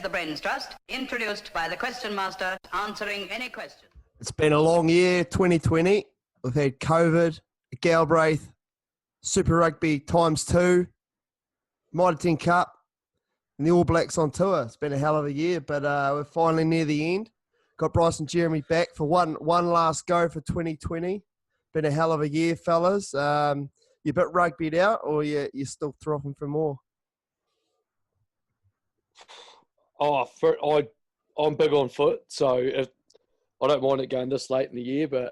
the Brains Trust, introduced by the question master, answering any question. It's been a long year, 2020. We've had COVID, Galbraith, Super Rugby ×2, M10 Cup, and the All Blacks on tour. It's been a hell of a year, but we're finally near the end. Got Bryce and Jeremy back for one last go for 2020. Been a hell of a year, fellas. You a bit rugbyed out, or you're still throbbing for more? I'm big on foot, so I don't mind it going this late in the year, but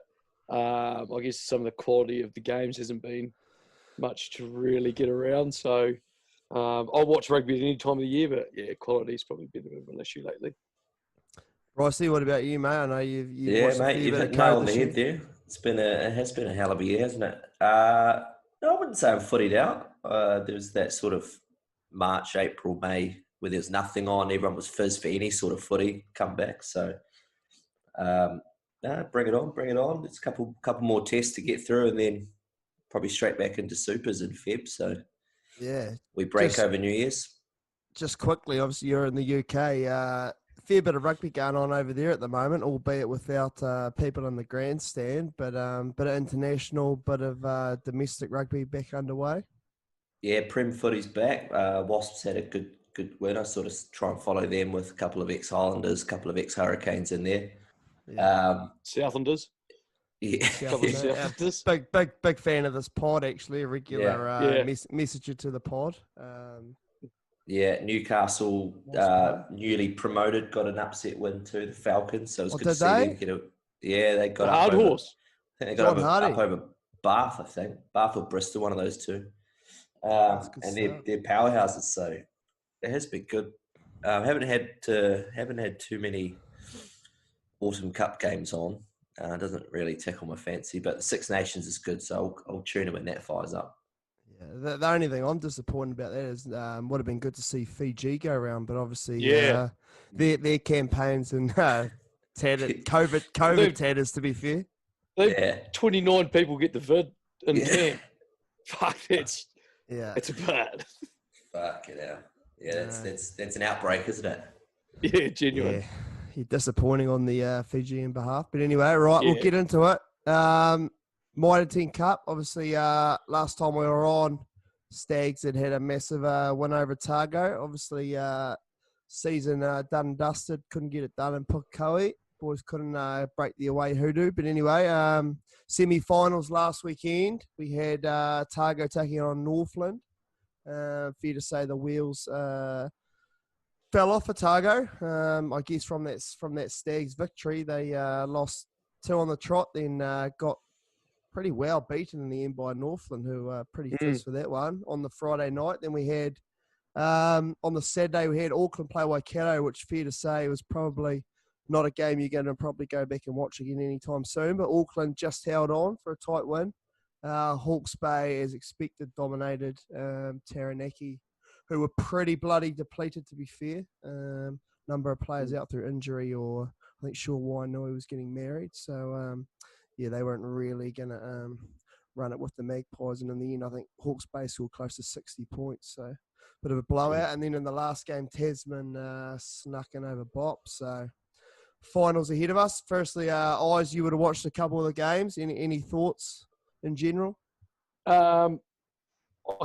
I guess some of the quality of the games hasn't been much to really get around. So I'll watch rugby at any time of the year, but yeah, quality's probably been a bit of an issue lately. Ricey, what about you, mate? I know you've watched a few you've bit hit of nail code on the this head year. there. It has been a hell of a year, hasn't it? No, I wouldn't say I'm footied out. There was that sort of March, April, May where there was nothing on. Everyone was fizz for any sort of footy come back. So, bring it on. It's a couple more tests to get through, and then probably straight back into supers in Feb. So, yeah, we break over New Year's. Just quickly, obviously you're in the UK. Fair bit of rugby going on over there at the moment, albeit without people in the grandstand, but bit of international, bit of domestic rugby back underway. Yeah, Prem footy's back. Wasps had a good win. I sort of try and follow them with a couple of ex-Highlanders, a couple of ex-Hurricanes in there. Yeah. Southlanders. Yeah. Southlanders. Big fan of this pod, actually. A regular messenger to the pod. Newcastle, newly promoted, got an upset win too, the Falcons. So it was good to see them get it. Yeah, they got hard horse. I think they got up over Bath, Bath or Bristol, one of those two. And they're powerhouses, so it has been good. Haven't had too many Autumn Cup games on. Doesn't really tickle my fancy, but the Six Nations is good, so I'll tune in when that fires up. Yeah, the only thing I'm disappointed about that is would have been good to see Fiji go around, but obviously their campaigns and COVID tatters, to be fair. 29 people get the vid in camp. Fuck, it's a bad. Fuck it out. Yeah, that's an outbreak, isn't it? Yeah, genuine. Yeah, you're disappointing on the Fijian behalf. But anyway, right, we'll get into it. M10 Cup, obviously, last time we were on, Stags had a massive win over Otago. Obviously, season done and dusted, couldn't get it done in Pukekohe. Boys couldn't break the away hoodoo. But anyway, semi-finals last weekend. We had Otago taking on Northland. Fair to say the wheels fell off Otago. I guess from that Stags victory, they lost 2 on the trot, then got pretty well beaten in the end by Northland, who were pretty fizz for that one on the Friday night. Then we had, on the Saturday, we had Auckland play Waikato, which fair to say was probably not a game you're going to probably go back and watch again anytime soon. But Auckland just held on for a tight win. Hawke's Bay, as expected, dominated Taranaki, who were pretty bloody depleted, to be fair. Number of players out through injury, or I think Shaw Wainui was getting married. So, they weren't really going to run it with the Magpies. And in the end, I think Hawke's Bay scored close to 60 points. So, bit of a blowout. And then in the last game, Tasman snuck in over Bop. So, finals ahead of us. Firstly, Eyes, you would have watched a couple of the games. Any thoughts in general? I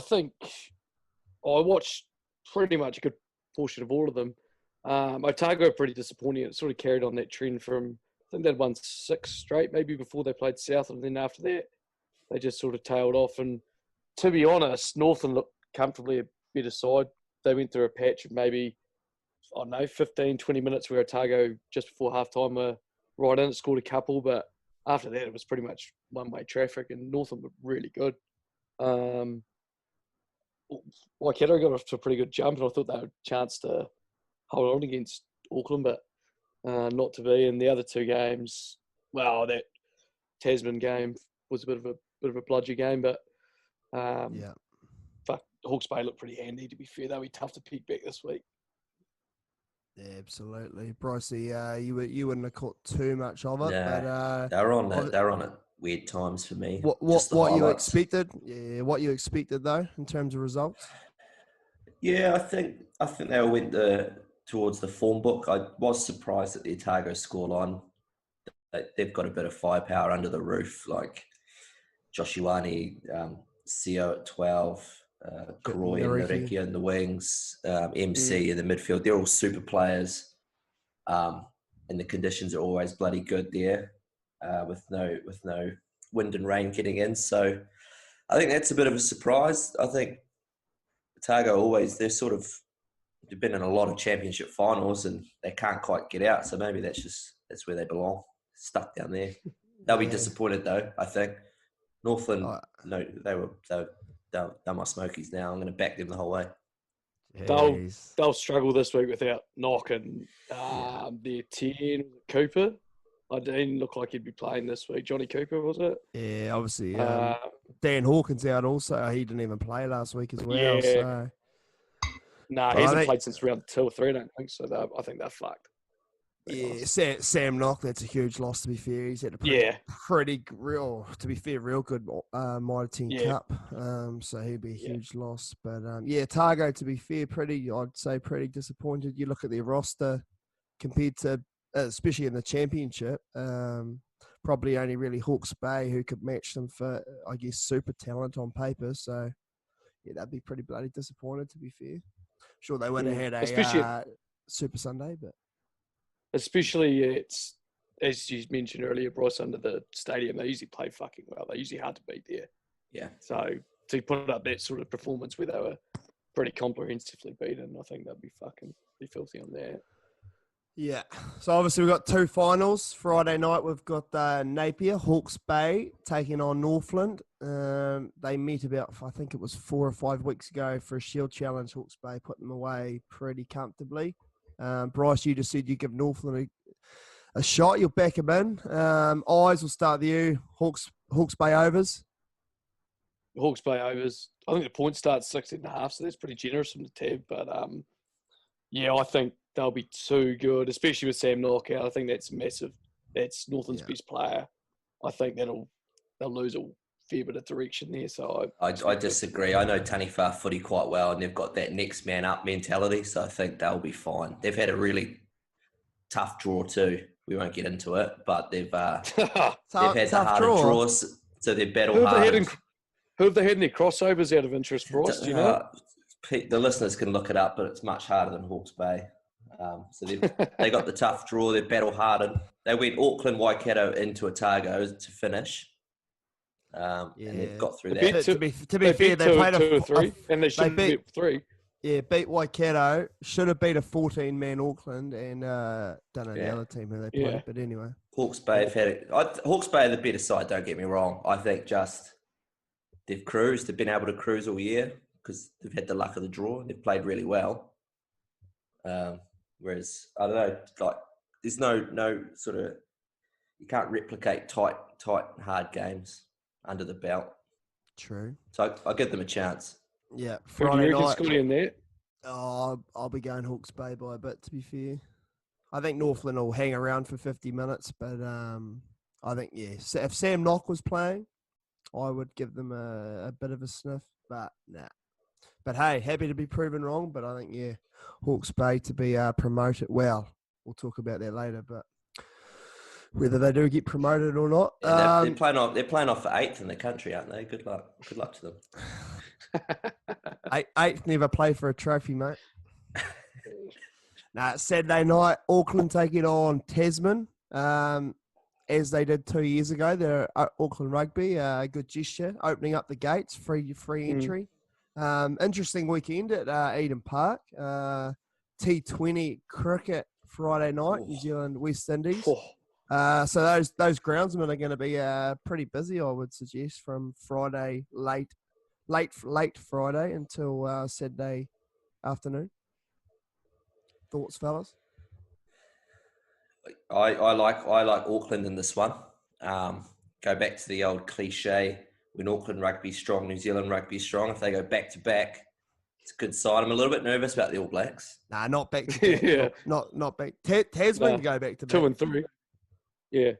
think I watched pretty much a good portion of all of them. Otago are pretty disappointing. It sort of carried on that trend from, I think they'd won 6 straight, maybe before they played Southland. And then after that, they just sort of tailed off. And to be honest, Northland looked comfortably a better side. They went through a patch of maybe, 15, 20 minutes where Otago, just before halftime, were right in it, scored a couple. But after that, it was pretty much one-way traffic, and Northland were really good. Waikato got off to a pretty good jump, and I thought they had a chance to hold on against Auckland, but not to be. And the other 2 games, that Tasman game was a bit of a bludger game, but Hawke's Bay looked pretty handy, to be fair. They'll be tough to pick back this week. Yeah, absolutely. Brycey, you wouldn't have caught too much of it, but they're on it weird times for me. What you expected? Yeah, what you expected though in terms of results? Yeah, I think they went the towards the form book. I was surprised at the Otago scoreline. They've got a bit of firepower under the roof, like Joshuani, Sio at 12, Karoi and Nareki in the wings, MC in the midfield. They're all super players, and the conditions are always bloody good there, with no wind and rain getting in. So I think that's a bit of a surprise. I think Otago they've been in a lot of championship finals and they can't quite get out. So maybe that's where they belong, stuck down there. They'll be disappointed though, I think. Northland, no, they're my Smokies now. I'm going to back them the whole way. They'll struggle this week without knocking their 10 Cooper. I didn't look like he'd be playing this week. Johnny Cooper, was it? Yeah, obviously. Dan Hawkins out also. He didn't even play last week as well. Yeah. So. Nah, he hasn't played since round 2 or 3, I don't think. So I think they're fucked. Yeah, Sam Knock, that's a huge loss, to be fair. He's had a pretty real good Mitre 10 Cup. So he'd be a huge loss. But, Targo, to be fair, I'd say pretty disappointed. You look at their roster compared to, especially in the championship, probably only really Hawke's Bay who could match them for, I guess, super talent on paper. So, yeah, that'd be pretty bloody disappointed, to be fair. Sure, they would have had a Super Sunday, but... Especially, it's, as you mentioned earlier, Bryce, under the stadium, they usually play fucking well. They're usually hard to beat there. Yeah. So to put up that sort of performance where they were pretty comprehensively beaten, I think they'd be filthy on that. Yeah. So obviously we've got 2 finals. Friday night we've got Napier, Hawke's Bay taking on Northland. They met about, I think it was 4 or 5 weeks ago for a Shield Challenge. Hawke's Bay put them away pretty comfortably. Bryce, you just said you give Northland a shot. You'll back them in. Eyes will start with you. Hawke's Bay overs. Hawke's Bay overs. I think the point starts 16.5, so that's pretty generous from the tab. But, I think they'll be too good, especially with Sam Knock out. I think that's massive. That's Northland's best player. I think they'll lose a fair bit of direction there. So I disagree. I know Taniwha footy quite well, and they've got that next man up mentality. So I think they'll be fine. They've had a really tough draw too. We won't get into it, but they've had the harder draws, so they're battle hardened. Who have they had in their crossovers out of interest, Bryce? Do you know? The listeners can look it up, but it's much harder than Hawke's Bay. So they got the tough draw. They're battle hardened. They went Auckland, Waikato into Otago to finish. And they've got through that. To be fair, they played 2 or 3, and they should beat 3. Yeah, beat Waikato. Should have beat a 14-man Auckland, and don't know the other team who they played. But anyway, Hawke's Bay have had it. Hawke's Bay are the better side. Don't get me wrong. I think just they've cruised. They've been able to cruise all year because they've had the luck of the draw. They've played really well. Whereas I don't know, like there's no sort of you can't replicate tight, hard games under the belt. True. So I'll give them a chance. Yeah. Friday night. In there? Oh, I'll be going Hawke's Bay by a bit, to be fair. I think Northland will hang around for 50 minutes, but I think, if Sam Knock was playing, I would give them a bit of a sniff, but nah. But hey, happy to be proven wrong, but I think, Hawke's Bay to be promoted. Well, we'll talk about that later, but whether they do get promoted or not. Yeah, they're playing off for 8th in the country, aren't they? Good luck to them. 8th never play for a trophy, mate. Saturday night, Auckland taking on Tasman, as they did 2 years ago. They're Auckland Rugby, a good gesture, opening up the gates, free entry. Interesting weekend at Eden Park. T20 cricket Friday night, New Zealand, West Indies. So those groundsmen are going to be pretty busy, I would suggest, from Friday late Friday until Saturday afternoon. Thoughts, fellas? I like Auckland in this one. Go back to the old cliche: when Auckland rugby's strong, New Zealand rugby's strong. If they go back to back, it's a good sign. I'm a little bit nervous about the All Blacks. Nah, not back to back. Yeah. Not back. Tasman go back to back. 2 and 3. Yeah.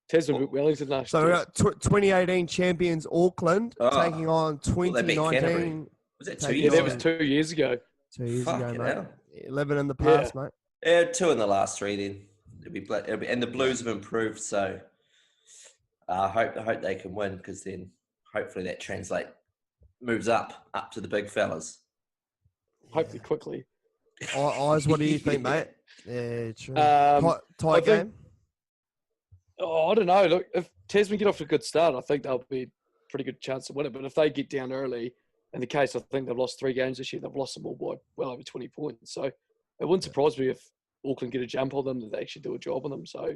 Tasman beat Wellington last year. So we got 2018 champions Auckland taking on 2019. Was that 2 years ago? That was 2 years ago. 2 years ago, mate. living in the past, mate. Yeah, 2 in the last 3 then. And the Blues have improved, so I hope they can win, because then hopefully that moves up to the big fellas. Hopefully quickly. Eyes, what do you think, mate? Yeah, true. Tight think, game? I don't know. Look, if Tasman get off to a good start, I think they'll be a pretty good chance to win it. But if they get down early, in the case, I think they've lost 3 games this year, they've lost them all by well over 20 points. So it wouldn't surprise me if Auckland get a jump on them, that they actually do a job on them. So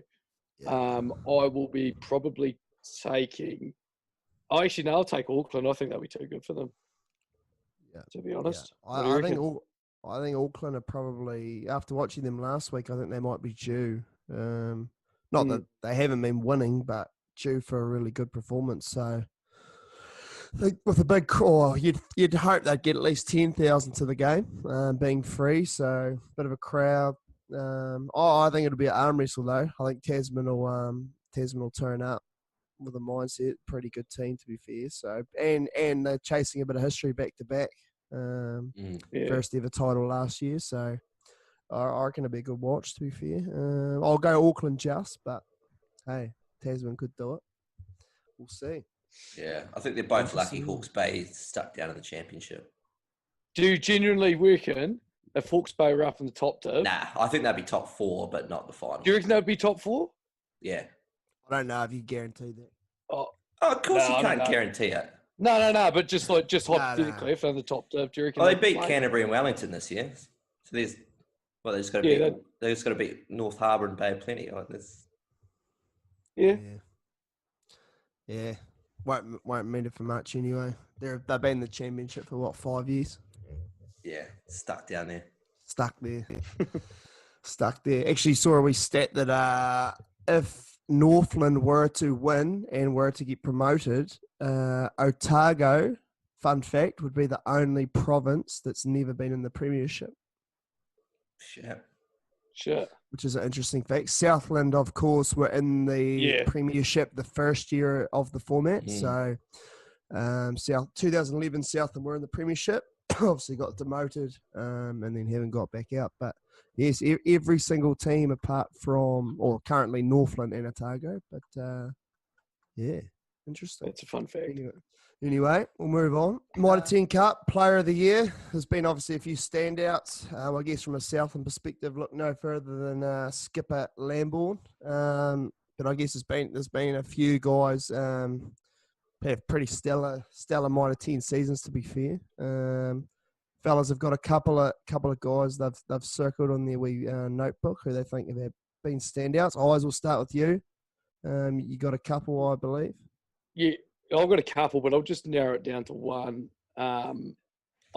I will be probably taking... I'll take Auckland. I think that'll be too good for them, to be honest. I think Auckland are probably, after watching them last week, I think they might be due. Not that they haven't been winning, but due for a really good performance. So I think with a big core, you'd hope they'd get at least 10,000 to the game, being free. So a bit of a crowd. I think it'll be an arm wrestle though. I think Tasman will turn up with a mindset. Pretty good team, to be fair. So and they're chasing a bit of history back to back. First ever title last year. So I reckon it'll be a good watch, to be fair. I'll go Auckland just, but hey, Tasman could do it. We'll see. Yeah, I think they're both lucky Hawke's Bay stuck down in the championship. Do you genuinely reckon if Hawke's Bay were up in the top div? Nah, I think they'd be top 4, but not the final. Do you reckon they'd be top 4? Yeah. I don't know if you guarantee that. Oh, of course you can't guarantee it. No, but just hypothetically, if they're in the top div, do you reckon? Well, they beat Canterbury and Wellington this year, so there's got to beat North Harbour and Bay of Plenty. Yeah. Won't mean it for much anyway. They've been in the championship for 5 years? Yeah, stuck down there. Stuck there. Actually, saw a wee stat that if Northland were to win and were to get promoted, Otago, fun fact, would be the only province that's never been in the premiership. Sure. Which is an interesting fact. Southland, of course, were in the premiership the first year of the format. So 2011 Southland were in the premiership. Obviously got demoted and then haven't got back out. But yes, every single team apart from, or currently Northland and Otago. But interesting. That's a fun fact. Anyway, we'll move on. M10 Cup Player of the Year. There's been obviously a few standouts. I guess from a Southland perspective, look no further than Skipper Lambourne. But I guess there's been a few guys have pretty stellar minor 10 seasons, to be fair. Fellas have got a couple of guys they've circled on their wee notebook who they think have been standouts. Eyes, will start with you. You got a couple, I believe. Yeah, I've got a couple, but I'll just narrow it down to one. I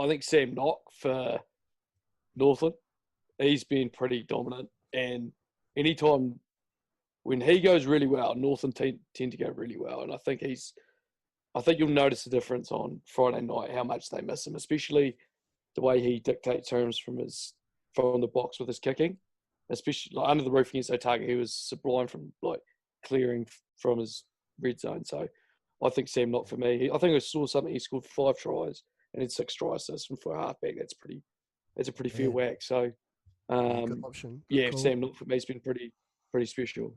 think Sam Knock for Northland. He's been pretty dominant, and anytime when he goes really well, Northland tend to go really well, and I think you'll notice the difference on Friday night, how much they miss him, especially the way he dictates terms from the box with his kicking, especially like under the roof against Otago. He was sublime from like clearing from his red zone. So I think Sam Knock for me. I think I saw something. He scored 5 tries and had 6 try assists for a halfback. That's a pretty fair whack. So good option. Yeah, cool. Sam Knock for me has been pretty special.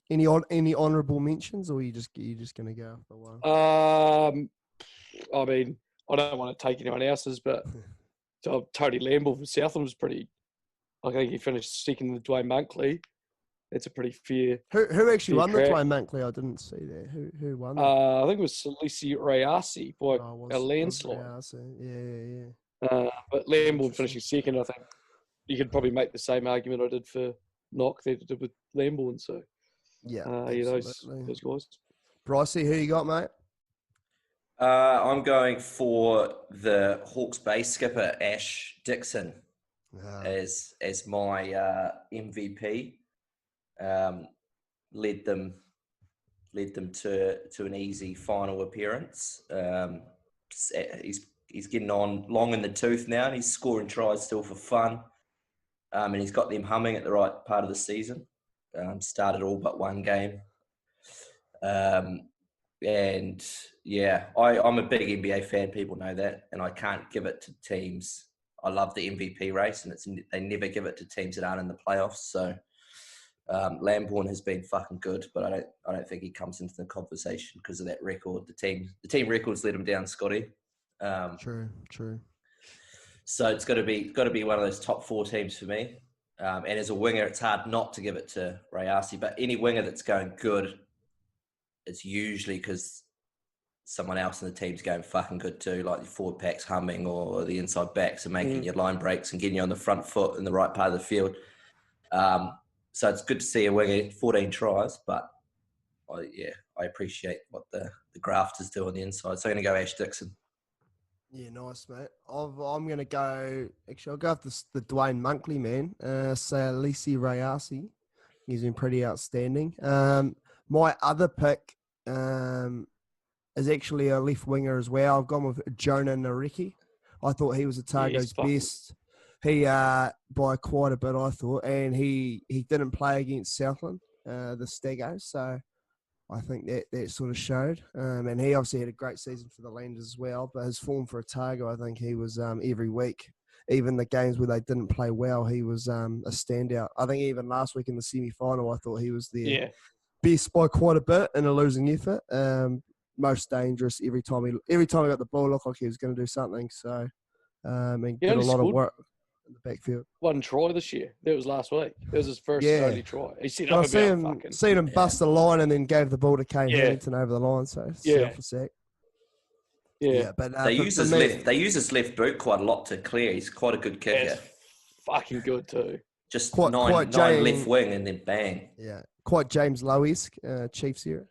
Any honourable mentions, or are you just going to go off the one? I mean, I don't want to take anyone else's, but Tony Lamble from Southland was pretty. I think he finished second with Dwayne Monkley. That's a pretty fair. Who actually won the crack. Dwayne Monkley? I didn't see that. Who won? I think it was Salisi Rayasi by a landslide. Yeah. But Lamble finishing second, I think you could probably make the same argument I did for Knock that I did with Lamble, and so. Yeah, those guys. Brycey, who you got, mate? I'm going for the Hawke's Bay skipper, Ash Dixon, as my MVP. Led them to an easy final appearance. He's getting on long in the tooth now, and he's scoring tries still for fun. And he's got them humming at the right part of the season. Started all but one game. And yeah, I'm a big NBA fan. People know that, and I can't give it to teams I love the MVP race, and they never give it to teams that aren't in the playoffs. So Lambourne has been fucking good, but I don't think he comes into the conversation because of that record. The team records let him down, Scotty. True. So it's got to be one of those top 4 teams for me. And as a winger, it's hard not to give it to Rayasi. But any winger that's going good, it's usually because someone else in the team's going fucking good too, like your forward pack's humming or the inside backs are making your line breaks and getting you on the front foot in the right part of the field. So it's good to see a winger 14 tries, but I appreciate what the grafters do on the inside. So I'm going to go Ash Dixon. Yeah, nice, mate. I'm going to go... Actually, I'll go with the Dwayne Monkley, man. Salisi Rayasi. He's been pretty outstanding. My other pick is actually a left winger as well. I've gone with Jonah Nareki. I thought he was Otago's best. He by quite a bit, I thought, and he didn't play against Southland, the Stagos, so I think that sort of showed. And he obviously had a great season for the Landers as well, but his form for Otago, I think he was every week. Even the games where they didn't play well, he was a standout. I think even last week in the semi-final, I thought he was their best by quite a bit in a losing effort. Most dangerous every time he got the ball, looked like he was going to do something. So, and did a lot of work in the backfield. 1 try this year. That was last week. That was his first and only try. He set up seen him bust the line and then gave the ball to Kane Harrington over the line. So set off a sack. Yeah, but they use his left boot quite a lot to clear. He's quite a good kicker. It's fucking good too. Just quite nine left wing and then bang. Yeah, quite James Lowe-esque, Chiefs era.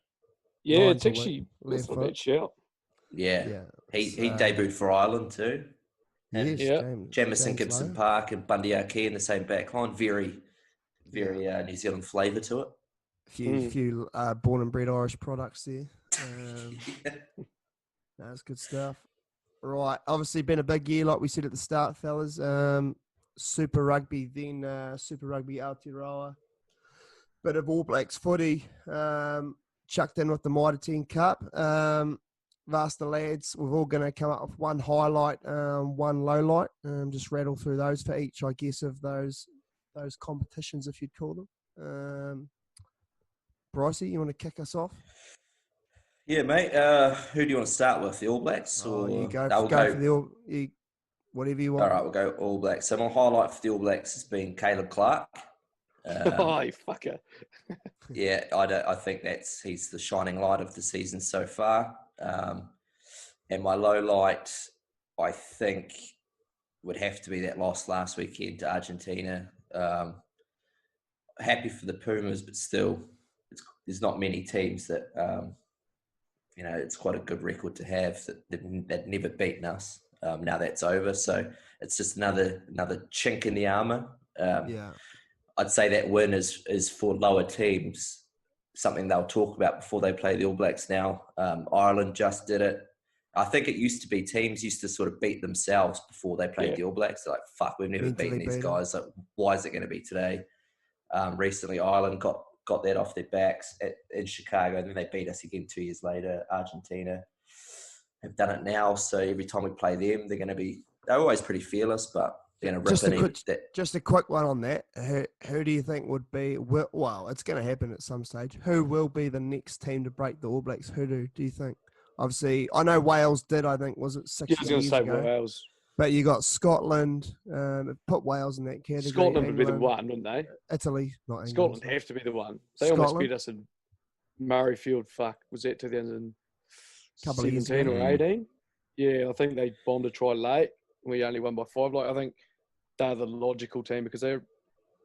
Yeah, it's actually left foot. That shout. Yeah. He debuted for Ireland too. Yes, Jamison Gibson Park and Bundy Aki in the same back line. Very New Zealand flavour to it. Few born and bred Irish products there. That's good stuff. Right, obviously been a big year, like we said at the start, fellas. Super Rugby, then Super Rugby Aotearoa. Bit of All Blacks footy. Chucked in with the M10 Cup. Vasta lads, we're all going to come up with one highlight, one low light. Just rattle through those for each, I guess, of those competitions, if you'd call them. Brycey, you want to kick us off? Yeah, mate. Who do you want to start with? The All Blacks? Or you go for the All... whatever you want. All right, we'll go All Blacks. So my highlight for the All Blacks has been Caleb Clark. You fucker. Yeah, I think he's the shining light of the season so far. And my low light, I think, would have to be that loss last weekend to Argentina. Happy for the Pumas, but still, there's not many teams that, it's quite a good record to have that they've never beaten us. Now that's over, so it's just another chink in the armour. I'd say that win is for lower teams, something they'll talk about before they play the All Blacks now. Ireland just did it. I think it used to be teams used to sort of beat themselves before they played the All Blacks. They're like, fuck, we've never beaten these guys. Like, why is it going to be today? Recently, Ireland got that off their backs in Chicago, and then they beat us again 2 years later. Argentina have done it now, so every time we play them, they're always pretty fearless, but they're going to rip just a quick one on that. Who do you think would be, well, it's going to happen at some stage. Who will be the next team to break the All Blacks? Who do you think? Obviously, I know Wales did, I think, was it 6 years ago? I was going to say Wales. But you got Scotland, put Wales in that category. Scotland would be the one, wouldn't they? Italy, not England. Scotland have to be the one. They almost beat us in Murrayfield, was that 2017 or 18? Yeah, I think they bombed a try late. We only won by 5. I think they're the logical team because they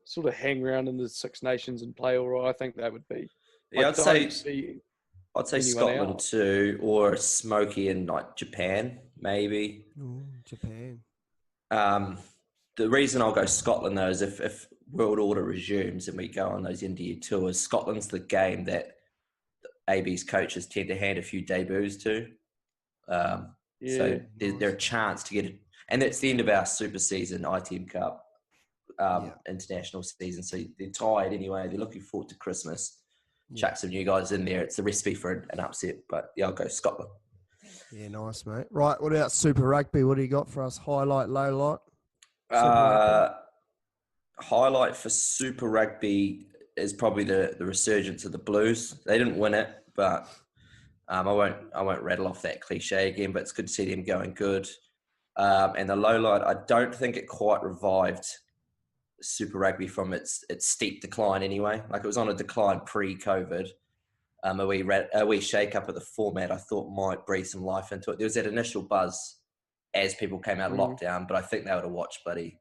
sort of hang around in the Six Nations and play all right. I think that would be. Yeah, I'd say Scotland too, or Smokey in like Japan, maybe. Ooh, Japan. The reason I'll go Scotland though is if World Order resumes and we go on those India tours, Scotland's the game that AB's coaches tend to hand a few debuts to. So there's a chance to get it. And that's the end of our super season, ITM Cup, international season. So they're tired anyway. They're looking forward to Christmas. Chuck some new guys in there. It's a recipe for an upset. But I'll go Scotland. Yeah, nice, mate. Right, what about Super Rugby? What do you got for us? Highlight, low light? Highlight for Super Rugby is probably the resurgence of the Blues. They didn't win it, but I won't rattle off that cliche again. But it's good to see them going good. And the low light, I don't think it quite revived Super Rugby from its steep decline anyway. Like, it was on a decline pre-COVID. A wee shake up of the format I thought might breathe some life into it. There was that initial buzz as people came out of lockdown, but I think they would have watched bloody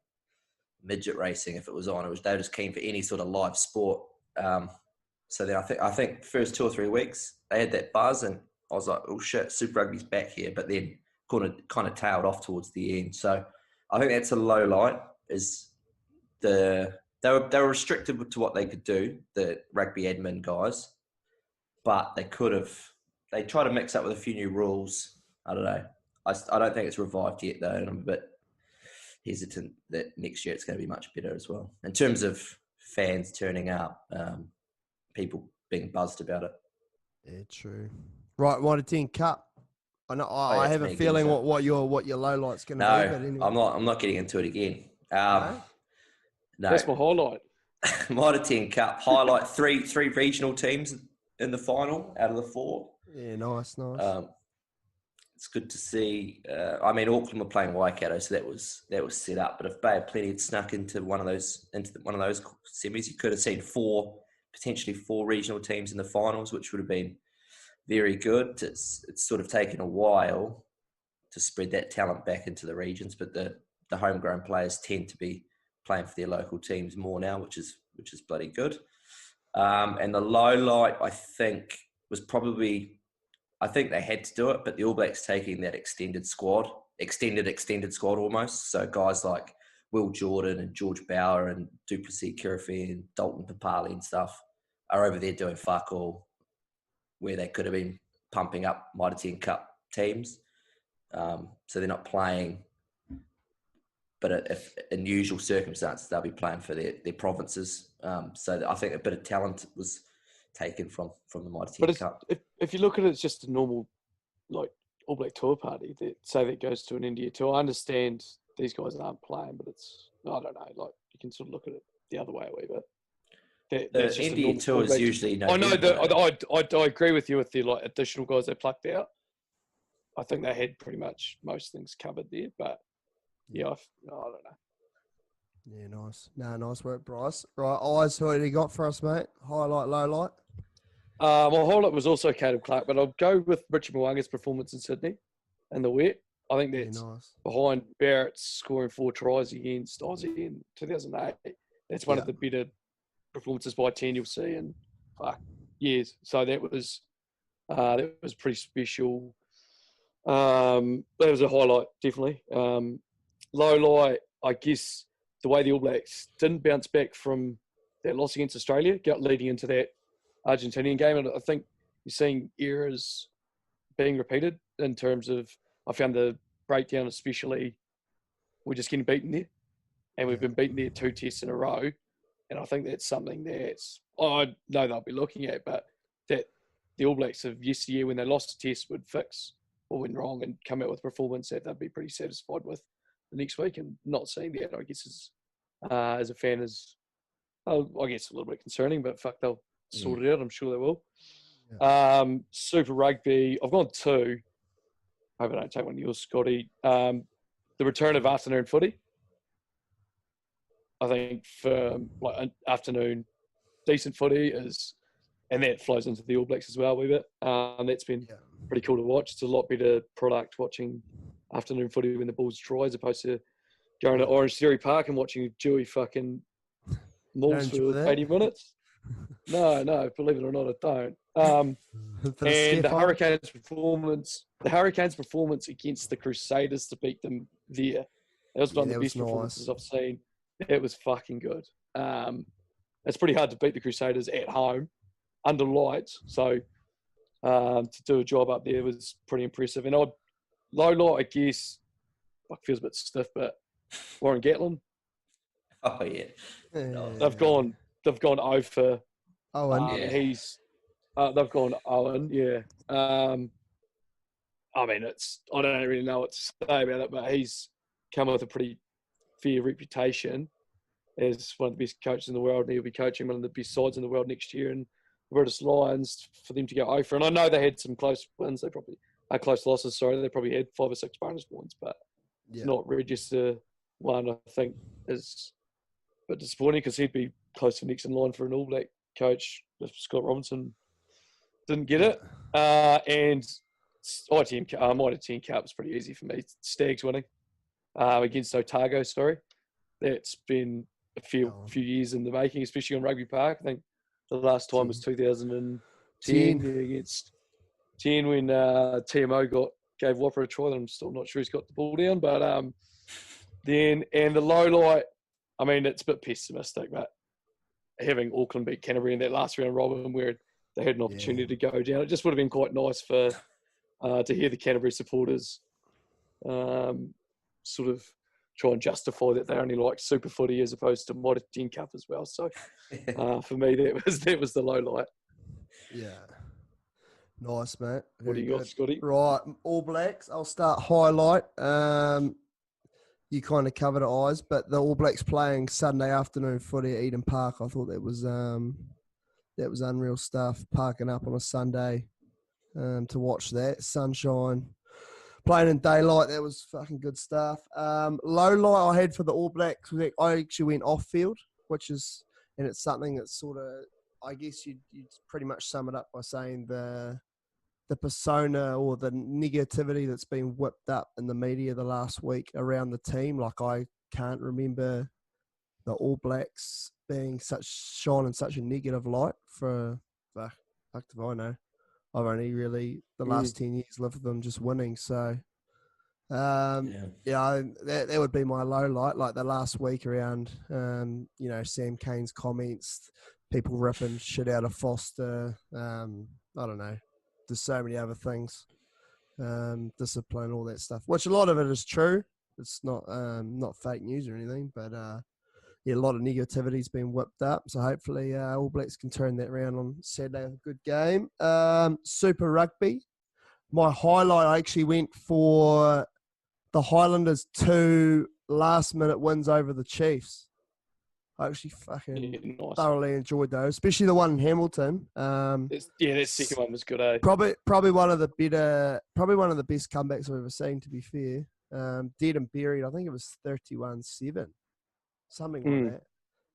midget racing if it was on. They were just keen for any sort of live sport. So then I think first 2 or 3 weeks they had that buzz, and I was like, oh shit, Super Rugby's back here. But then kind of tailed off towards the end. So I think that's a low light. Is they were restricted to what they could do, the rugby admin guys, but they tried to mix up with a few new rules. I don't know. I don't think it's revived yet though, and I'm a bit hesitant that next year it's going to be much better as well in terms of fans turning up, people being buzzed about it. Yeah, true. Right, 1-10 Cup. I know. I have a feeling what your low light's going to be. But anyway. I'm not getting into it again. No? That's my highlight. 1-10 Cup highlight. Three regional teams in the final out of the 4. Yeah, nice. It's good to see. Auckland were playing Waikato, so that was set up. But if Bay of Plenty had snuck into one of those semis, you could have seen potentially four regional teams in the finals, which would have been very good. It's sort of taken a while to spread that talent back into the regions, but the homegrown players tend to be playing for their local teams more now, which is bloody good. And the low light, I think they had to do it, but the All Blacks taking that extended squad almost. So guys like Will Jordan and George Bauer and Duplessis Kirifi and Dalton Papali and stuff are over there doing fuck all, where they could have been pumping up Mitre 10 Cup teams. So they're not playing, but if in usual circumstances, they'll be playing for their provinces. So I think a bit of talent was taken from the Mitre 10 Cup. If you look at it, it's just a normal, like, All Black tour party that say that goes to an India tour. I understand these guys aren't playing, but I don't know, like, you can sort of look at it the other way a wee bit. The India tour is usually November. I know I agree with you with the like additional guys they plucked out. I think they had pretty much most things covered there, but yeah, I don't know. Yeah, nice. Nice work, Bryce. Right, Eyes, who have you got for us, mate? Highlight, low light? My highlight was also Caleb Clark, but I'll go with Richard Mwanga's performance in Sydney and the wet. I think that's nice. Behind Barrett's scoring 4 tries against Aussie in 2008. That's one of the better performances by 10 you'll see in years. So that was pretty special. That was a highlight, definitely. Low light, I guess, the way the All Blacks didn't bounce back from that loss against Australia, leading into that Argentinian game. And I think you're seeing errors being repeated in terms of, I found the breakdown especially, we're just getting beaten there. And we've been beaten there 2 tests in a row. And I think that's something I know they'll be looking at, but that the All Blacks of yesteryear, when they lost a test, would fix what went wrong and come out with a performance that they'd be pretty satisfied with the next week. And not seeing that, I guess, as a fan is, I guess, a little bit concerning, but fuck, they'll sort it out. I'm sure they will. Yeah. Super Rugby, I've gone 2. I hope I don't take one of yours, Scotty. The return of afternoon footy. I think for like an afternoon decent footy is, and that flows into the All Blacks as well a wee bit. That's been pretty cool to watch. It's a lot better product watching afternoon footy when the ball's dry as opposed to going to Orange Theory Park and watching Dewey fucking Mauls for 80 minutes. No, believe it or not, I don't. And the Hurricanes' performance against the Crusaders to beat them there. That was one of the best performances I've seen. It was fucking good. It's pretty hard to beat the Crusaders at home under lights. So to do a job up there was pretty impressive. And low light, I guess, feels a bit stiff, but Warren Gatlin. Oh yeah. They've gone 0 for Owen. They've gone Owen. Yeah. I mean, I don't really know what to say about it, but he's come with a pretty fair reputation as one of the best coaches in the world, and he'll be coaching one of the best sides in the world next year. And the British Lions, for them to go over, and I know they had some close wins. They probably close losses. Sorry, they probably had 5 or 6 bonus points, but to not register one, I think, is a bit disappointing because he'd be close to next in line for an All Black coach if Scott Robinson didn't get it. And M10 Cup was pretty easy for me. Stags winning against Otago. Sorry, that's been a few years in the making, especially on Rugby Park. I think the last time was 2010 against 10 when TMO gave Whopper a try. I'm still not sure he's got the ball down, but then and the low light. I mean, it's a bit pessimistic, but having Auckland beat Canterbury in that last round robin where they had an opportunity to go down, it just would have been quite nice for to hear the Canterbury supporters sort of try and justify that they only like Super Footy as opposed to Mitre 10 Cup as well. So for me, that was the low light. Yeah. Nice, mate. What do you got, Scotty? Right, All Blacks. I'll start highlight. You kind of covered it, eyes, but the All Blacks playing Sunday afternoon footy at Eden Park. I thought that was unreal stuff. Parking up on a Sunday to watch that sunshine, playing in daylight. That was fucking good stuff. Low light I had for the All Blacks was I actually went off field, and it's something that's sort of, I guess you'd pretty much sum it up by saying the persona or the negativity that's been whipped up in the media the last week around the team. Like, I can't remember the All Blacks being shining such a negative light for fuck if I know. I've only really the last 10 years lived with them just winning. So that would be my low light. Like the last week around Sam Cane's comments, people ripping shit out of Foster. I don't know. There's so many other things, discipline, all that stuff, which a lot of it is true. It's not fake news or anything, but a lot of negativity's been whipped up. So hopefully All Blacks can turn that around on Saturday with a good game. Super Rugby. My highlight, I actually went for the Highlanders 2 last-minute wins over the Chiefs. I actually fucking thoroughly enjoyed those, especially the one in Hamilton. That second one was good, eh? Probably one of the best comebacks I've ever seen, to be fair. Dead and buried, I think it was 31-7, something like that.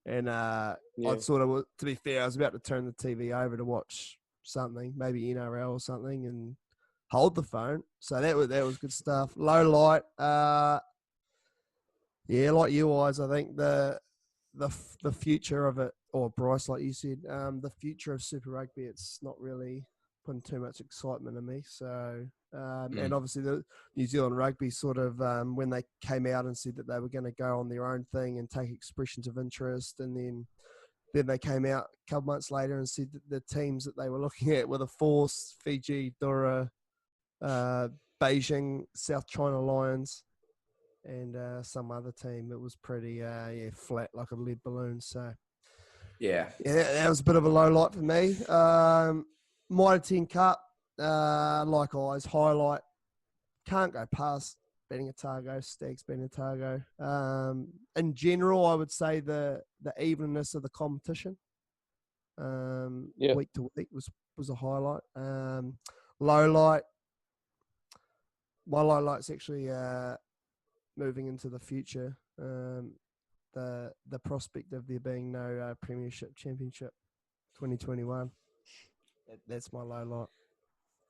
And I'd sort of, to be fair, I was about to turn the TV over to watch something, maybe NRL or something, and hold the phone. So that was good stuff. Low light, like you guys, I think the future of it, or Bryce, like you said, the future of Super Rugby, it's not really putting too much excitement in me. So, and obviously the New Zealand Rugby sort of, when they came out and said that they were going to go on their own thing and take expressions of interest, and then they came out a couple months later and said that the teams that they were looking at were the Force, Fiji, Dora, Beijing, South China Lions, and some other team that was pretty flat like a lead balloon. So that was a bit of a low light for me. Mitre 10 Cup, likewise, highlight. Can't go past beating Otago, Stags beating Otago. In general, I would say the evenness of the competition week to week was a highlight. Low light, my low light's actually moving into the future, the prospect of there being no Premiership Championship 2021. That's my low light.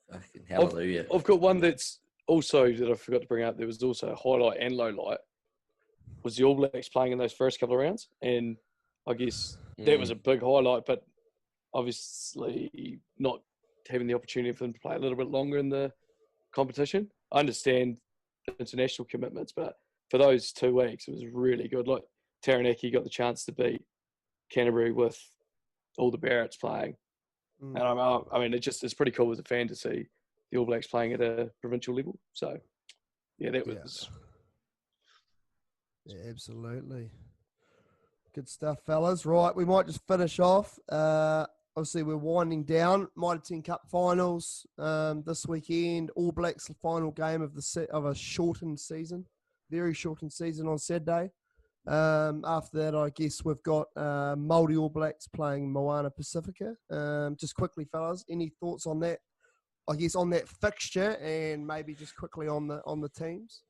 Fucking hallelujah. I've got one that's also that I forgot to bring up. There was also a highlight and low light. Was the All Blacks playing in those first couple of rounds? And I guess that was a big highlight, but obviously not having the opportunity for them to play a little bit longer in the competition. I understand international commitments, but for those 2 weeks, it was really good. Like Taranaki got the chance to beat Canterbury with all the Barretts playing. And I mean, it's pretty cool as a fan to see the All Blacks playing at a provincial level. So, that was... Yeah, absolutely. Good stuff, fellas. Right, we might just finish off. Obviously, we're winding down. Mitre 10 Cup finals this weekend. All Blacks final game of a shortened season, very shortened season on Saturday. After that, I guess we've got Māori All Blacks playing Moana Pacifica. Just quickly, fellas, any thoughts on that? I guess on that fixture, and maybe just quickly on the teams.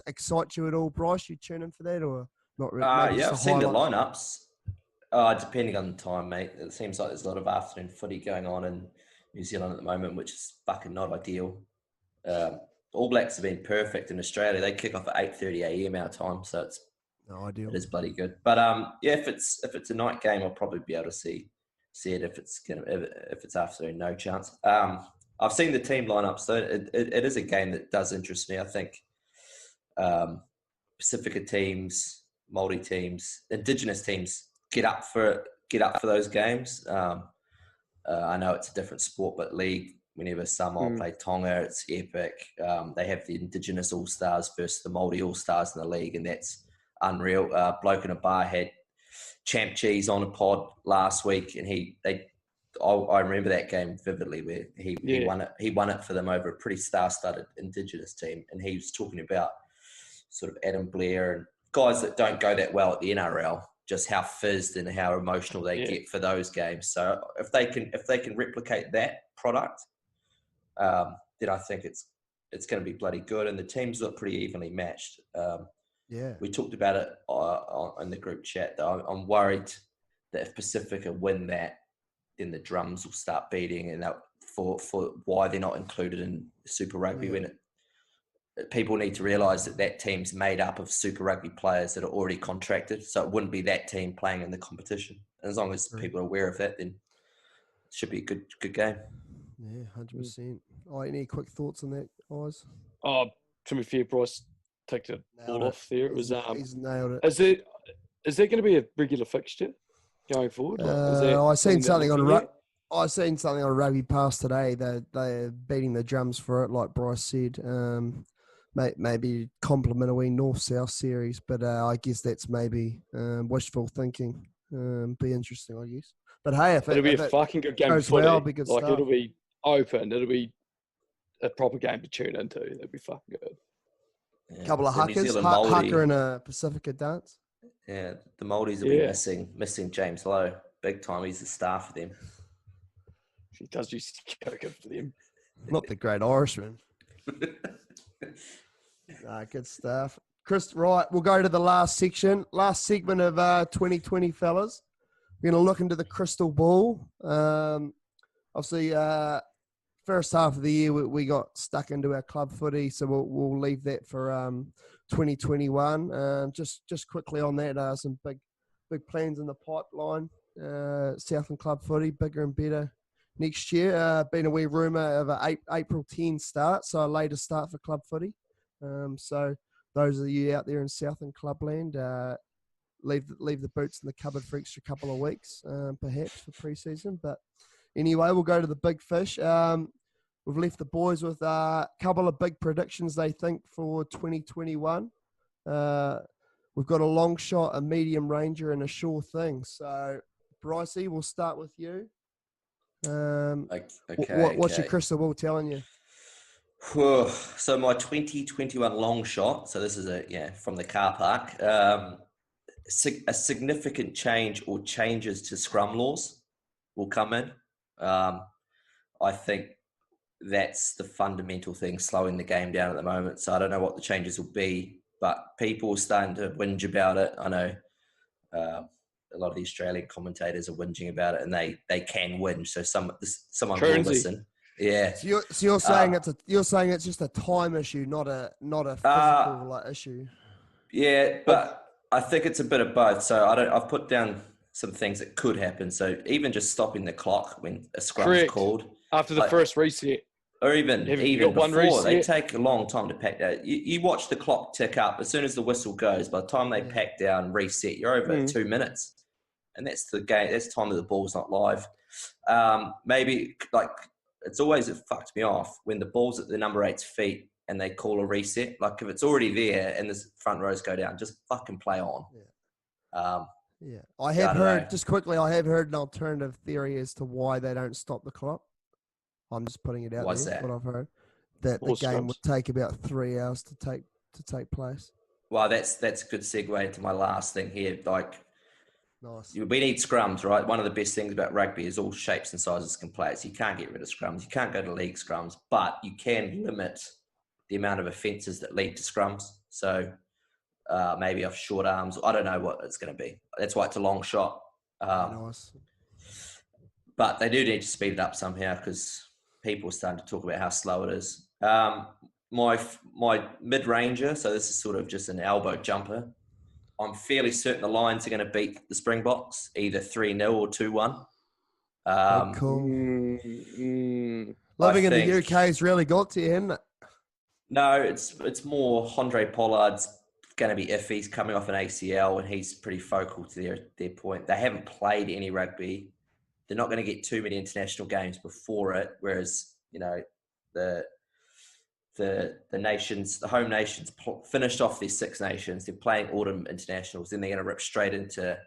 Excite you at all, Bryce? You tune in for that or not? Really? Yeah, I've seen the lineups. Depending on the time, mate. It seems like there's a lot of afternoon footy going on in New Zealand at the moment, which is fucking not ideal. All Blacks have been perfect in Australia. They kick off at 8:30 a.m. our time, so it's no ideal. It is bloody good. But yeah, if it's a night game, I'll probably be able to see it. If it's afternoon, no chance. I've seen the team lineups, so it is a game that does interest me. I think Pacifica teams, Māori teams, Indigenous teams get up for those games. I know it's a different sport, but league, whenever Samoa play Tonga, it's epic. They have the Indigenous All Stars versus the Māori All Stars in the league, and that's unreal. Bloke in a bar had Champ Cheese on a pod last week, and I remember that game vividly, where he won it for them over a pretty star-studded Indigenous team, and he was talking about sort of Adam Blair and guys that don't go that well at the NRL, just how fizzed and how emotional they get for those games. So if they can replicate that product, then I think it's going to be bloody good, and the teams look pretty evenly matched. We talked about it in the group chat, though. I'm worried that if Pacifica win that, then the drums will start beating, and that for why they're not included in Super Rugby. When people need to realise that team's made up of Super Rugby players that are already contracted, so it wouldn't be that team playing in the competition. And as long as people are aware of that, then it should be a good game. Yeah, 100%. Any quick thoughts on that, guys? To be fair, Bryce take it all off there. It was he's nailed it. Is there going to be a regular fixture going forward? I seen something on Rugby Pass today. They're beating the drums for it, like Bryce said. Maybe complement a wee North-South series, but I guess that's maybe wishful thinking. Be interesting, I guess. But hey, it'll be a fucking good game of footy. Well, be good stuff. It'll be open. It'll be a proper game to tune into. That'd be fucking good. A couple of huckers, Hucker and a Pacifica dance. Yeah, the Māoris will be missing James Lowe big time. He's the star for them. He does used to go good for them. Not the great Irishman. Good stuff. Chris, right, we'll go to the last segment of 2020, fellas. We're going to look into the crystal ball. Obviously, first half of the year, we got stuck into our club footy, so we'll leave that for 2021. Just quickly on that, some big plans in the pipeline. Southland Club footy, bigger and better next year. Been a wee rumour of a April 10 start, so a later start for club footy. So those of you out there in Southland Club land, leave the boots in the cupboard for extra couple of weeks, perhaps for pre-season. But anyway, we'll go to the big fish. We've left the boys with a couple of big predictions they think for 2021. We've got a long shot, a medium ranger, and a sure thing. So, Brycey, we'll start with you. What's your crystal ball telling you? So my 2021 long shot, so this is from the car park, a significant change or changes to scrum laws will come in. I think that's the fundamental thing slowing the game down at the moment. So I don't know what the changes will be, but people are starting to whinge about it. I know a lot of the Australian commentators are whinging about it, and they can whinge. So someone will listen. Yeah. So you're saying it's just a time issue, not a physical issue. Yeah, but I think it's a bit of both. So I've put down some things that could happen. So even just stopping the clock when a scrum is called after the first reset, or even before, they take a long time to pack down. You watch the clock tick up. As soon as the whistle goes, by the time they pack down, reset, you're over 2 minutes, and that's the game. That's the time that the ball's not live. Maybe it's always fucked me off when the ball's at the number 8's feet and they call a reset. Like if it's already there and the front rows go down, just fucking play on. I have heard an alternative theory as to why they don't stop the clock. I'm just putting it out there. What I've heard, that the game would take about 3 hours to take place. Well, that's a good segue into my last thing here. Like, Nice. we need scrums, right? One of the best things about rugby is all shapes and sizes can play it. So you can't get rid of scrums. You can't go to league scrums, but you can limit the amount of offences that lead to scrums. So maybe off short arms. I don't know what it's going to be. That's why it's a long shot. Nice. But they do need to speed it up somehow because people are starting to talk about how slow it is. My mid-ranger, so this is sort of just an elbow jumper. I'm fairly certain the Lions are going to beat the Springboks, either 3-0 or 2-1. Cool. I Living in the think- UK's really got to you, hasn't it? No, it's more Andre Pollard's going to be iffy. He's coming off an ACL and he's pretty focal to their point. They haven't played any rugby. They're not going to get too many international games before it, whereas, you know, the nations, the home nations finished off their Six Nations. They're playing autumn internationals. Then they're going to rip straight into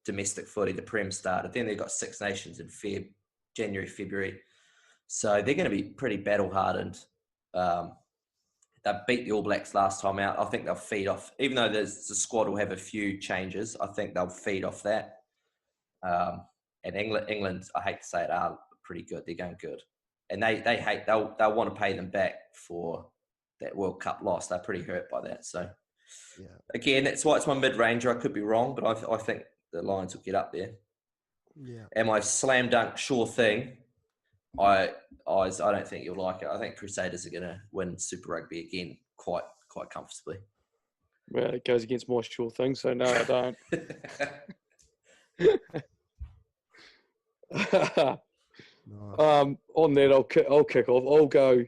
domestic footy. The Prem started. Then they've got Six Nations in January, February. So they're going to be pretty battle-hardened. They beat the All Blacks last time out. I think they'll feed off, even though the squad will have a few changes, I think they'll feed off that. And England, I hate to say it, are pretty good. They're going good. And they'll want to pay them back for that World Cup loss. They're pretty hurt by that. So, yeah. Again, that's why it's my mid-ranger. I could be wrong, but I think the Lions will get up there. Yeah. And my slam dunk sure thing, I don't think you'll like it. I think Crusaders are going to win Super Rugby again quite comfortably. Well, it goes against my sure thing, so no, I don't. Nice. On that, I'll kick off. I'll go.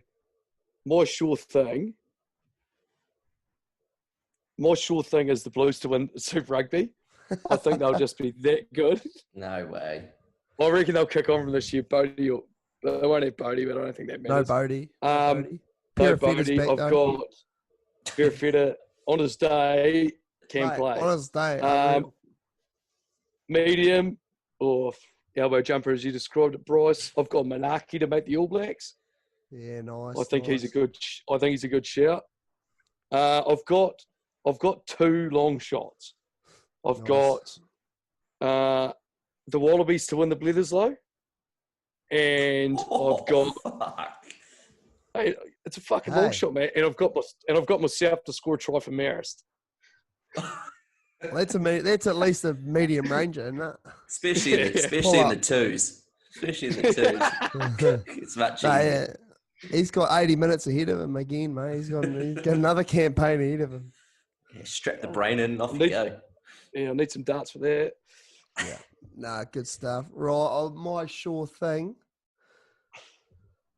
My sure thing is the Blues to win Super Rugby. I think they'll just be that good. No way. I reckon they'll kick on from this year. Bodie, they won't have Bodie, but I don't think that No matters. Bodie. No Bodie. I've got Perifetta on his day can play. On his day. Medium or elbow jumper, as you described it, Bryce. I've got Manaki to make the All Blacks. Yeah, nice. I think he's a good shout. I've got two long shots. I've got the Wallabies to win the Bledisloe, and I've got. Hey, it's a fucking long shot, man. And I've got myself to score a try for Marist. Well, that's at least a medium ranger, isn't it? Especially in the twos. It's much easier. He's got 80 minutes ahead of him again, mate. He's got another campaign ahead of him. Yeah, strap the brain in and off you go. Yeah, I need some darts for that. Yeah. Nah, good stuff. Right, my sure thing.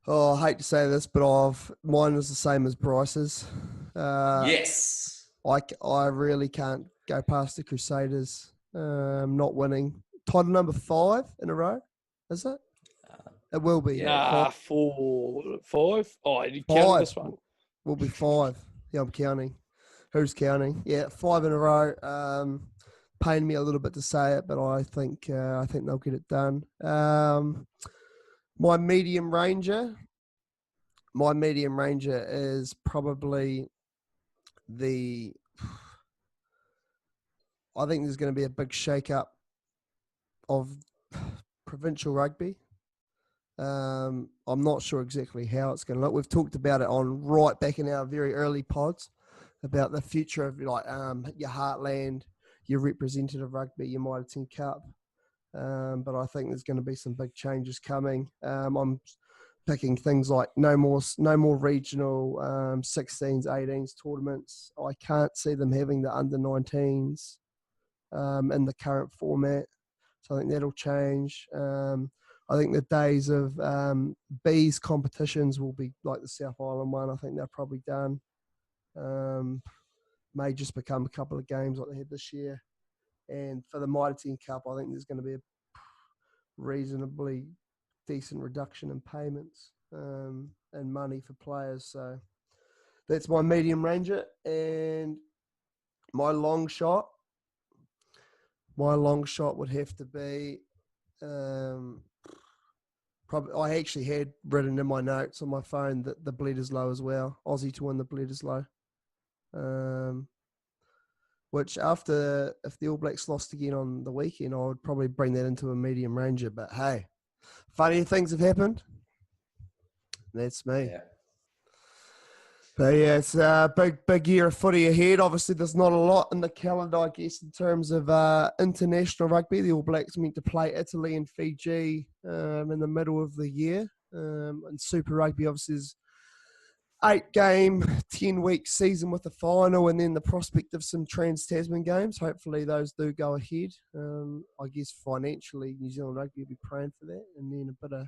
Oh, I hate to say this, but mine is the same as Bryce's. Yes. I really can't go past the Crusaders not winning. Title number 5 in a row, is it? It will be. Nah, 4, 5. Oh, you counting this one? Will be 5. Yeah, I'm counting. Who's counting? Yeah, 5 in a row. Pained me a little bit to say it, but I think they'll get it done. My medium ranger is probably I think there's going to be a big shake-up of provincial rugby. I'm not sure exactly how it's going to look. We've talked about it on right back in our very early pods about the future of like your heartland, your representative rugby, your M10 Cup. But I think there's going to be some big changes coming. I'm picking things like no more regional 16s, 18s tournaments. I can't see them having the under 19s in the current format. So I think that'll change. I think the days of B's competitions will be like the South Island one. I think they're probably done. May just become a couple of games like they had this year. And for the Mitre 10 Cup, I think there's going to be a reasonably decent reduction in payments and money for players. So that's my medium ranger. And my long shot would have to be probably. I actually had written in my notes on my phone that the Bledisloe as well. Aussie to win the Bledisloe. which if the All Blacks lost again on the weekend, I would probably bring that into a medium ranger. But hey, funny things have happened. That's me. Yeah. But yeah, it's a big year of footy ahead. Obviously, there's not a lot in the calendar, I guess, in terms of international rugby. The All Blacks meant to play Italy and Fiji in the middle of the year. And Super Rugby, obviously, is 8-game, 10-week season with a final, and then the prospect of some Trans-Tasman games. Hopefully, those do go ahead. I guess financially, New Zealand Rugby will be praying for that, and then a bit of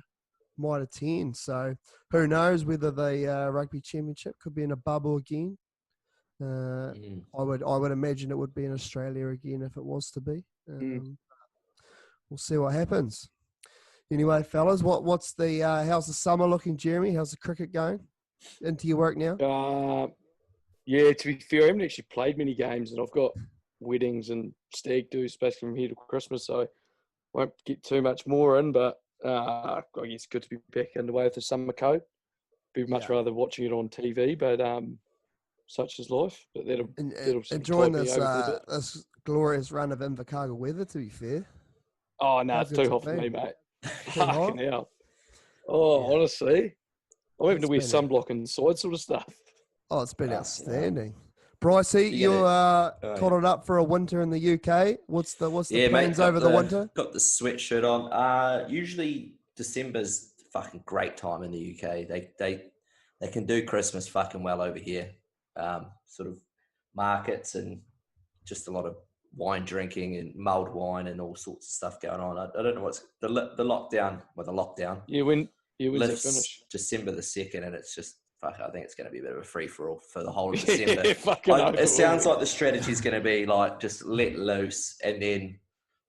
Mitre 10. So who knows whether the Rugby Championship could be in a bubble again. I would imagine it would be in Australia again if it was to be. We'll see what happens. Anyway, fellas, what's the how's the summer looking, Jeremy? How's the cricket going? Into your work now? Yeah, to be fair, I haven't actually played many games, and I've got weddings and stag do's basically from here to Christmas, so I won't get too much more in, but I guess good to be back underway with the summer code. Be much rather watching it on TV, but such is life. But that'll enjoying this glorious run of Invercargill weather, to be fair. Oh, no, it's too hot for me, mate. Fucking hell. Honestly, I'm having to wear sunblock inside sort of stuff. Oh, it's been outstanding. Brycey, you're caught up for a winter in the UK. What's the plans over the winter? Got the sweatshirt on. Usually December's fucking great time in the UK. They can do Christmas fucking well over here. Sort of markets and just a lot of wine drinking and mulled wine and all sorts of stuff going on. I don't know what's the lockdown. Well, the lockdown. Yeah, when's it lifts finish? December the 2nd, and it's just I think it's going to be a bit of a free for all for the whole of December. It sounds like the strategy is going to be like just let loose, and then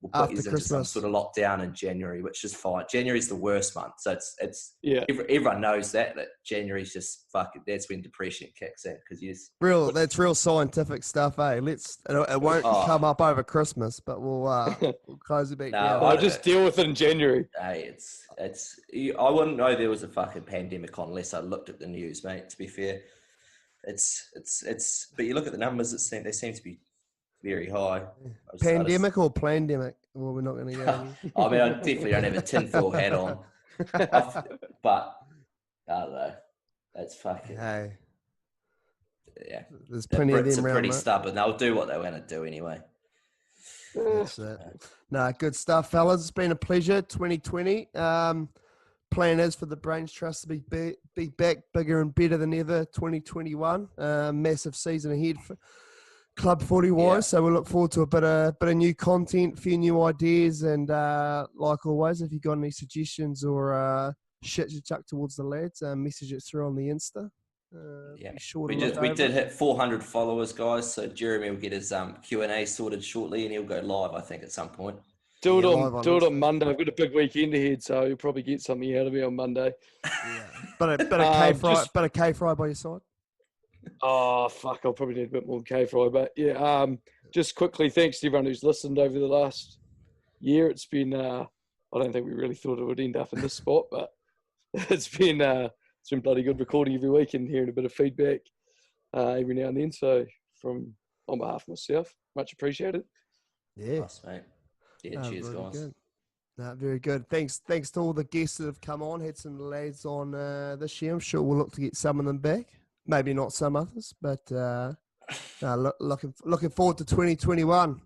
we'll put you into some sort of lockdown in January, which is fine. January's the worst month, so everyone knows that January's just fucking. That's when depression kicks in because you just that's real scientific stuff, eh? It won't come up over Christmas, but we'll close it back down. I'll just deal with it in January. Hey, it's. I wouldn't know there was a fucking pandemic on unless I looked at the news, mate. To be fair, it's. But you look at the numbers; they seem to be very high. Pandemic or plandemic? Well, we're not going to go. I mean, I definitely don't have a tinfoil hat on, but I don't know. That's fucking. Hey. Yeah, there's plenty of them around. Pretty stubborn. They'll do what they want to do anyway. That's it. No, good stuff, fellas. It's been a pleasure. 2020. Plan is for the Brains Trust to be back bigger and better than ever. 2021. Massive season ahead for club footy wise. So we look forward to a bit of new content, a few new ideas, and like always, if you've got any suggestions or shit to chuck towards the lads, message it through on the Insta. We did hit 400 followers, guys. So Jeremy will get his Q&A sorted shortly, and he'll go live, I think, at some point. Do it on Monday. I've got a big weekend ahead, so you'll probably get something out of me on Monday. Yeah. But a K-fry by your side. Oh fuck! I'll probably need a bit more K-fry, but yeah. Just quickly, thanks to everyone who's listened over the last year. It's been. I don't think we really thought it would end up in this spot, but it's been bloody good recording every week and hearing a bit of feedback every now and then. So, on behalf of myself, much appreciated. Yeah, nice, mate. Yeah, cheers, guys. Good. No, very good. Thanks to all the guests that have come on. Had some lads on this year. I'm sure we'll look to get some of them back. Maybe not some others, but looking forward to 2021.